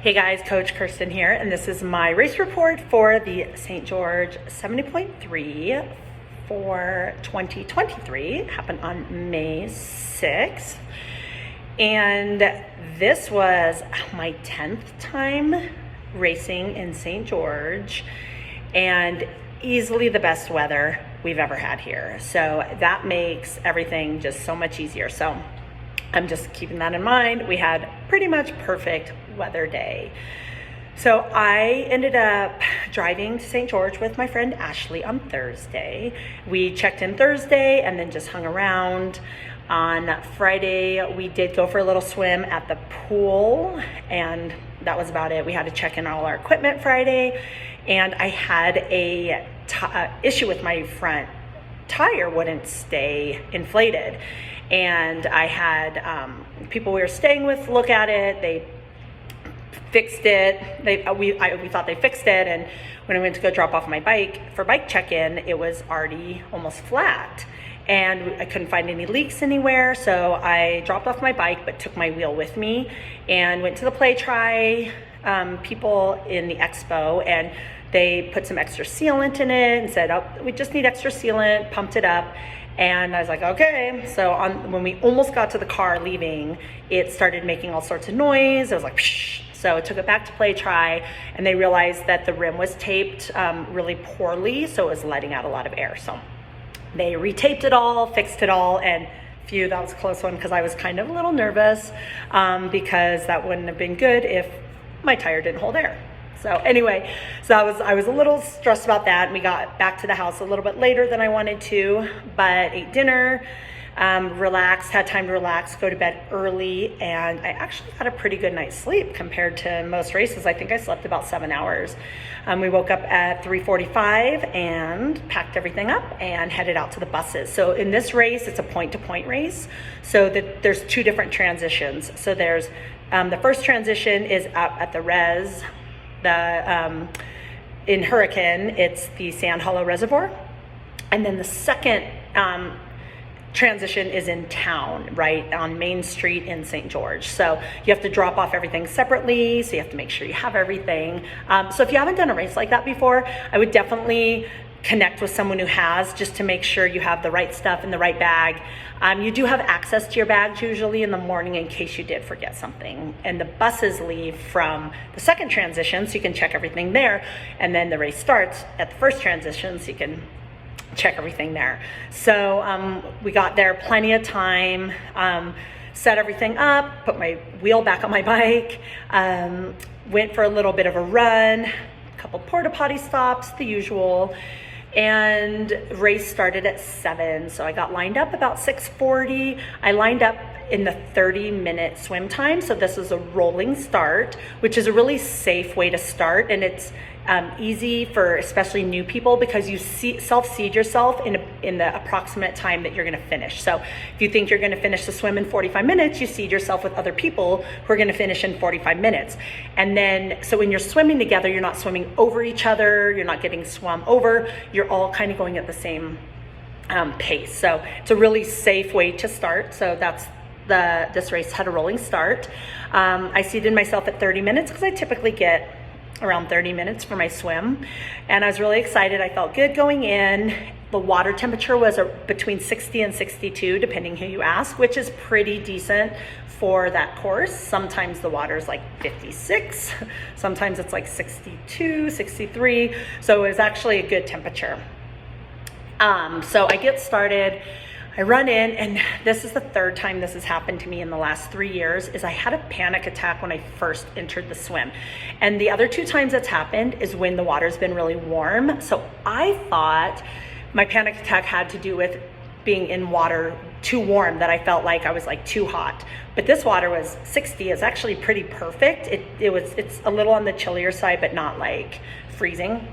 Hey guys, Coach Kirsten here, and this is my race report for the St. George 70.3 for 2023. It happened on May 6th, and this was my 10th time racing in St. George, and easily the best weather we've ever had here. So that makes everything just so much easier. So I'm just keeping that in mind. We had pretty much perfect weather day. So I ended up driving to St. George with my friend Ashley on Thursday. We checked in Thursday and then just hung around. On Friday, we did go for a little swim at the pool, and that was about it. We had to check in all our equipment Friday, and I had a issue with my front tire wouldn't stay inflated. And I had people we were staying with look at it. They fixed it. We thought they fixed it, and when I went to go drop off my bike for bike check-in, it was already almost flat, and I couldn't find any leaks anywhere. So I dropped off my bike, but took my wheel with me and went to the Play Try people in the expo, and they put some extra sealant in it and said, "Oh, we just need extra sealant," pumped it up. And I was like, okay. So when we almost got to the car leaving, it started making all sorts of noise. It was like, psh. So I took it back to Play Try, and they realized that the rim was taped really poorly, so it was letting out a lot of air. So they retaped it all, fixed it all, and phew, that was a close one, because I was kind of a little nervous because that wouldn't have been good if my tire didn't hold air. So anyway, I was a little stressed about that, and we got back to the house a little bit later than I wanted to, but ate dinner, relaxed, had time to relax, go to bed early, and I actually had a pretty good night's sleep compared to most races. I think I slept about 7 hours. We woke up at 3:45 and packed everything up and headed out to the buses. So in this race, it's a point-to-point race, so there's two different transitions. So there's the first transition is up at the res. In Hurricane, it's the Sand Hollow Reservoir. And then the second transition is in town, right on Main Street in St. George. So you have to drop off everything separately, so you have to make sure you have everything. So if you haven't done a race like that before, I would definitely connect with someone who has, just to make sure you have the right stuff in the right bag. You do have access to your bags usually in the morning in case you did forget something. And the buses leave from the second transition, so you can check everything there. And then the race starts at the first transition, so you can check everything there. So we got there plenty of time, set everything up, put my wheel back on my bike, went for a little bit of a run, a couple porta potty stops, the usual. And race started at 7, so I got lined up about 6:40. I lined up in the 30-minute swim time, so this is a rolling start, which is a really safe way to start, and it's easy for especially new people, because you self-seed yourself in the approximate time that you're going to finish. So if you think you're going to finish the swim in 45 minutes, you seed yourself with other people who are going to finish in 45 minutes. And then, so when you're swimming together, you're not swimming over each other, you're not getting swum over, you're all kind of going at the same pace. So it's a really safe way to start. So this race had a rolling start. I seeded myself at 30 minutes because I typically get around 30 minutes for my swim, and I was really excited. I felt good going in. The water temperature was between 60 and 62, depending who you ask, which is pretty decent for that course. Sometimes the water is like 56, sometimes it's like 62, 63, so it was actually a good temperature. So I get started, I run in, and this is the third time this has happened to me in the last 3 years, is I had a panic attack when I first entered the swim. And the other 2 times it's happened is when the water's been really warm. So I thought my panic attack had to do with being in water too warm, that I felt like I was like too hot. But this water was 60, it's actually pretty perfect. It's a little on the chillier side, but not like freezing.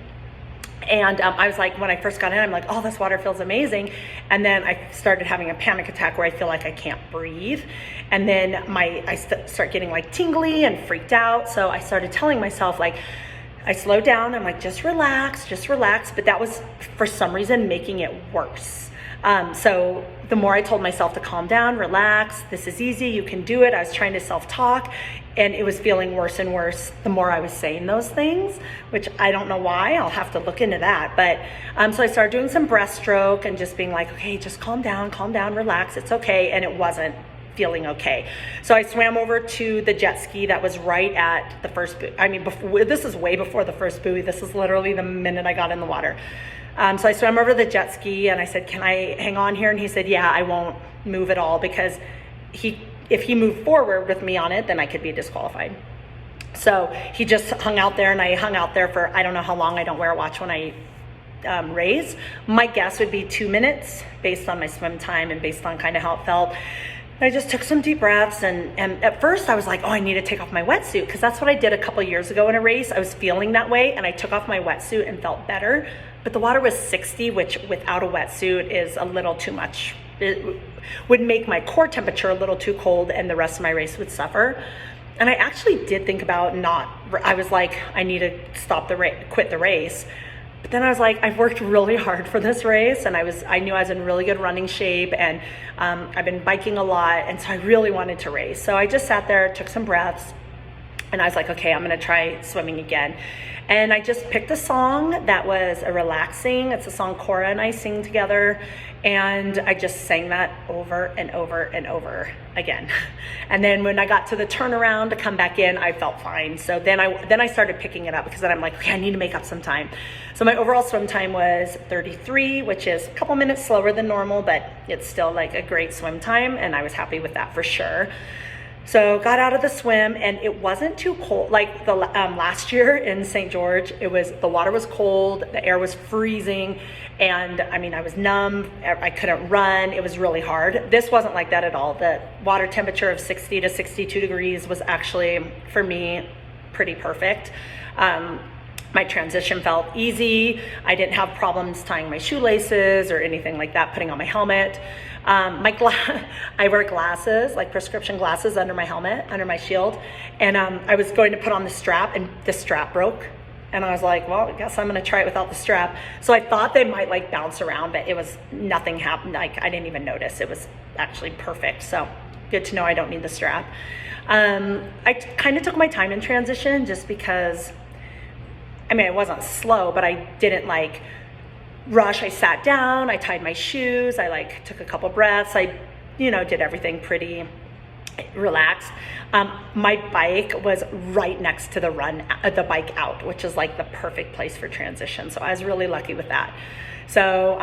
And I was like, when I first got in, I'm like, oh, this water feels amazing. And then I started having a panic attack where I feel like I can't breathe. And then I start getting like tingly and freaked out. So I started telling myself, like, I slowed down. I'm like, just relax, just relax. But that was, for some reason, making it worse. So the more I told myself to calm down, relax, this is easy, you can do it. I was trying to self-talk. and it was feeling worse and worse the more I was saying those things, which I don't know why. I'll have to look into that. But so I started doing some breaststroke and just being like, okay, just calm down, relax, it's okay. And it wasn't feeling okay. So I swam over to the jet ski that was right at the first buoy. I mean, this is way before the first buoy. This is literally the minute I got in the water. So I swam over to the jet ski and I said, can I hang on here? And he said, yeah, I won't move at all, because if he moved forward with me on it, then I could be disqualified. So he just hung out there, and I hung out there for, I don't know how long. I don't wear a watch when I race. My guess would be 2 minutes based on my swim time and based on kind of how it felt. I just took some deep breaths, and at first I was like, oh, I need to take off my wetsuit, because that's what I did a couple years ago in a race. I was feeling that way, and I took off my wetsuit and felt better. But the water was 60, which without a wetsuit is a little too much. It would make my core temperature a little too cold, and the rest of my race would suffer. And I actually did think about I was like, I need to quit the race. But then I was like, I've worked really hard for this race, and I knew I was in really good running shape, and I've been biking a lot, and so I really wanted to race. So I just sat there, took some breaths, and I was like, okay, I'm gonna try swimming again. And I just picked a song that was relaxing. It's a song Cora and I sing together, and I just sang that over and over and over again. And then when I got to the turnaround to come back in, I felt fine. So then I started picking it up, because then I'm like, okay, I need to make up some time. So my overall swim time was 33, which is a couple minutes slower than normal, but it's still like a great swim time, and I was happy with that for sure. So got out of the swim, and it wasn't too cold. Like the last year in St. George, the water was cold, the air was freezing, and I mean, I was numb, I couldn't run, it was really hard. This wasn't like that at all. The water temperature of 60 to 62 degrees was actually, for me, pretty perfect. My transition felt easy. I didn't have problems tying my shoelaces or anything like that, putting on my helmet. I wear glasses, like prescription glasses under my helmet, under my shield. And I was going to put on the strap, and the strap broke. And I was like, well, I guess I'm gonna try it without the strap. So I thought they might like bounce around, but nothing happened. Like, I didn't even notice. It was actually perfect. So good to know I don't need the strap. I kind of took my time in transition, just because, I mean, it wasn't slow, but I didn't like rush. I sat down, I tied my shoes, I like took a couple breaths, I did everything pretty relaxed. My bike was right next to the bike out, which is like the perfect place for transition. So I was really lucky with that. So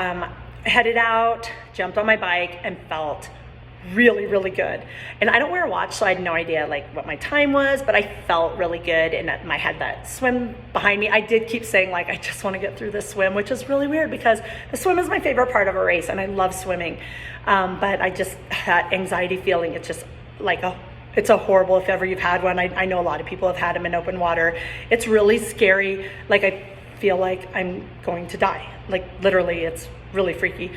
headed out, jumped on my bike, and felt really, really good. And I don't wear a watch, so I had no idea like what my time was, but I felt really good. And I had that swim behind me. I did keep saying like, I just want to get through this swim, which is really weird, because the swim is my favorite part of a race, and I love swimming. But I just, that anxiety feeling, it's just like it's a horrible, if ever you've had one. I know a lot of people have had them in open water. It's really scary. Like, I feel like I'm going to die. Like, literally, it's really freaky.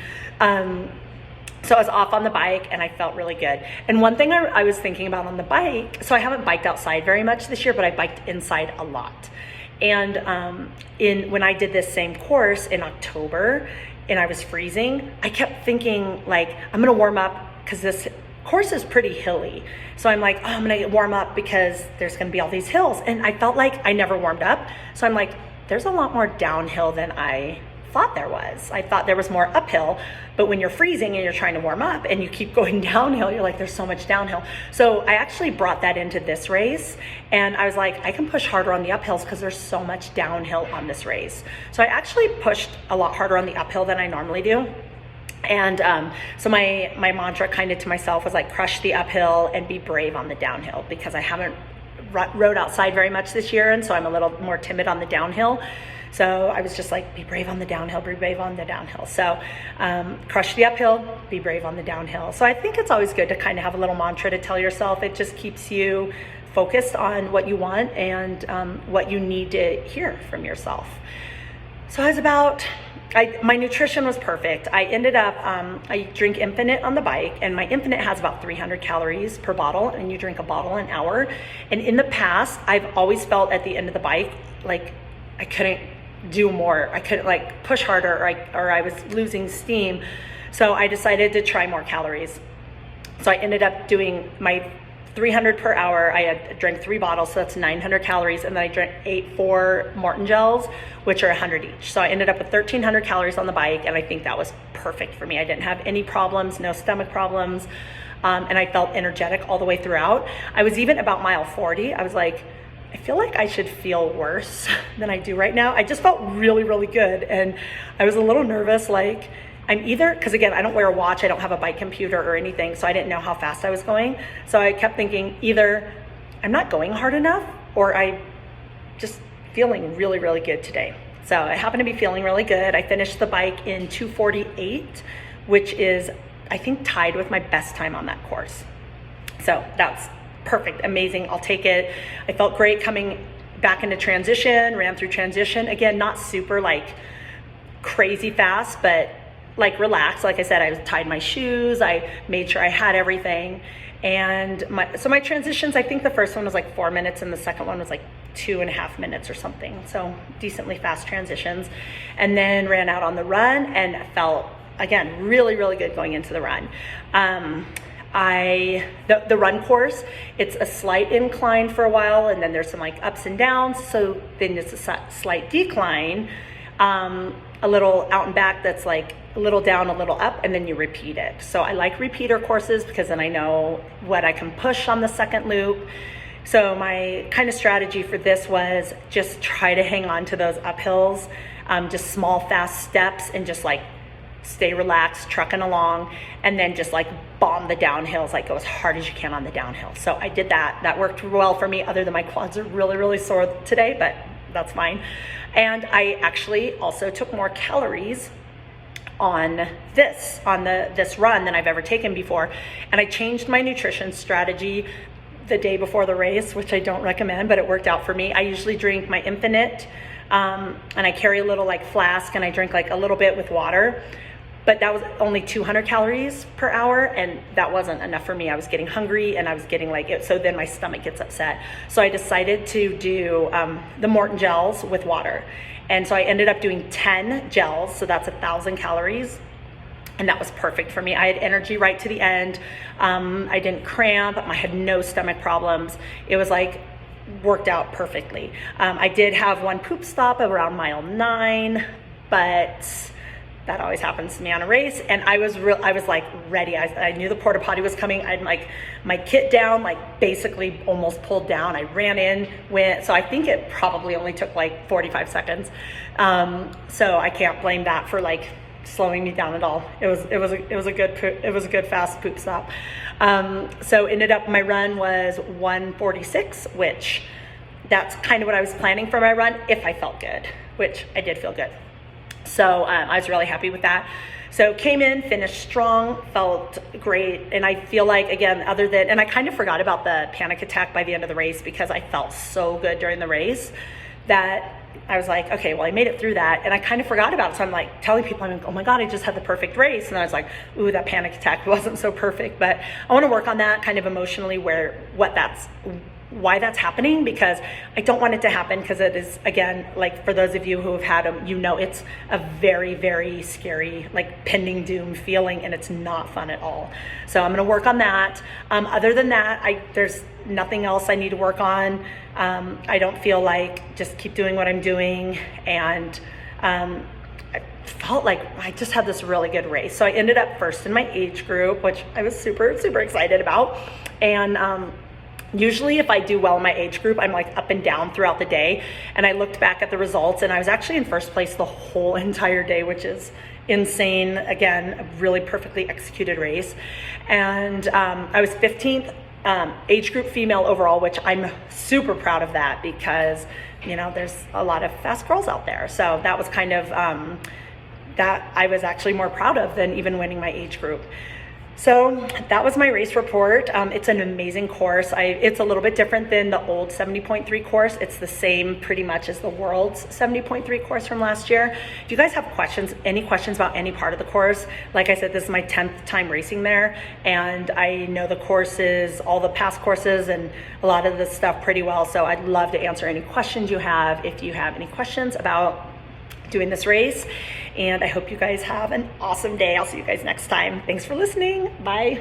So I was off on the bike, and I felt really good. And one thing I was thinking about on the bike, so I haven't biked outside very much this year, but I biked inside a lot. And when I did this same course in October, and I was freezing, I kept thinking like, I'm gonna warm up, because this course is pretty hilly. So I'm like, oh, I'm gonna warm up because there's gonna be all these hills. And I felt like I never warmed up. So I'm like, there's a lot more downhill than I thought there was. I thought there was more uphill, but when you're freezing and you're trying to warm up and you keep going downhill, you're like, there's so much downhill. So I actually brought that into this race, and I was like, I can push harder on the uphills because there's so much downhill on this race. So I actually pushed a lot harder on the uphill than I normally do. And so my mantra kind of to myself was like, crush the uphill and be brave on the downhill, because I haven't rode outside very much this year, and so I'm a little more timid on the downhill. So I was just like, be brave on the downhill, be brave on the downhill. So crush the uphill, be brave on the downhill. So I think it's always good to kind of have a little mantra to tell yourself. It just keeps you focused on what you want and what you need to hear from yourself. So my nutrition was perfect. I ended up, I drink Infinite on the bike, and my Infinite has about 300 calories per bottle, and you drink a bottle an hour. And in the past, I've always felt at the end of the bike, like I couldn't do more. I couldn't like push harder, or I was losing steam. So I decided to try more calories. So I ended up doing my 300 per hour. I had drank 3 bottles, so that's 900 calories, and then I ate 4 Maurten gels, which are 100 each. So I ended up with 1,300 calories on the bike, and I think that was perfect for me. I didn't have any problems, no stomach problems, and I felt energetic all the way throughout. I was even about mile 40. I was like, I feel like I should feel worse than I do right now. I just felt really, really good, and I was a little nervous, like, I'm either, because again, I don't wear a watch, I don't have a bike computer or anything, so I didn't know how fast I was going. So I kept thinking either I'm not going hard enough or I just feeling really, really good today. So I happen to be feeling really good. I finished the bike in 2:48, which is, I think, tied with my best time on that course. So that's perfect, amazing, I'll take it. I felt great coming back into transition, ran through transition. Again, not super like crazy fast, but like relaxed. Like I said, I tied my shoes, I made sure I had everything. And my transitions, I think the first one was like 4 minutes and the second one was like 2.5 minutes or something. So decently fast transitions. And then ran out on the run and felt, again, really, really good going into the run. The run course, it's a slight incline for a while, and then there's some like ups and downs. So then it's a slight decline, a little out and back that's like a little down, a little up, and then you repeat it. So I like repeater courses because then I know what I can push on the second loop. So my kind of strategy for this was just try to hang on to those uphills, just small, fast steps, and just like stay relaxed, trucking along, and then just like bomb the downhills, like go as hard as you can on the downhill. So I did that. That worked well for me, other than my quads are really, really sore today, but that's fine. And I actually also took more calories on this run than I've ever taken before. And I changed my nutrition strategy the day before the race, which I don't recommend, but it worked out for me. I usually drink my Infinite, and I carry a little like flask, and I drink like a little bit with water. But that was only 200 calories per hour, and that wasn't enough for me. I was getting hungry, and I was getting like it, so then my stomach gets upset. So I decided to do the Maurten gels with water. And so I ended up doing 10 gels, so that's 1,000 calories. And that was perfect for me. I had energy right to the end. I didn't cramp. I had no stomach problems. It was like worked out perfectly. I did have one poop stop around mile 9, but that always happens to me on a race. And I was like ready. I knew the porta potty was coming. I had like my kit down, like basically almost pulled down. I ran in, went. So I think it probably only took like 45 seconds. So I can't blame that for like slowing me down at all. It was a good fast poop stop. So ended up my run was 1:46, which that's kind of what I was planning for my run if I felt good, which I did feel good. So I was really happy with that. So came in, finished strong, felt great. And I feel like, again, and I kind of forgot about the panic attack by the end of the race because I felt so good during the race that I was like, okay, well, I made it through that. And I kind of forgot about it. So I'm like telling people, I'm like, oh my God, I just had the perfect race. And I was like, ooh, that panic attack wasn't so perfect. But I want to work on that kind of emotionally, why that's happening, because I don't want it to happen, because it is, again, like for those of you who have had them, you know, it's a very, very scary, like pending doom feeling, and it's not fun at all. So I'm going to work on that. Other than that, there's nothing else I need to work on. I don't feel like just keep doing what I'm doing. And I felt like I just had this really good race. So I ended up first in my age group, which I was super, super excited about. And usually if I do well in my age group, I'm like up and down throughout the day. And I looked back at the results, and I was actually in first place the whole entire day, which is insane. Again, a really perfectly executed race. And I was 15th age group female overall, which I'm super proud of that, because, you know, there's a lot of fast girls out there. So that was kind of, that I was actually more proud of than even winning my age group. So that was my race report. It's an amazing course. It's a little bit different than the old 70.3 course. It's the same pretty much as the world's 70.3 course from last year. If you guys have questions, any questions about any part of the course, like I said, this is my 10th time racing there, and I know the courses, all the past courses, and a lot of the stuff pretty well. So I'd love to answer any questions you have if you have any questions about doing this race. And I hope you guys have an awesome day. I'll see you guys next time. Thanks for listening. Bye.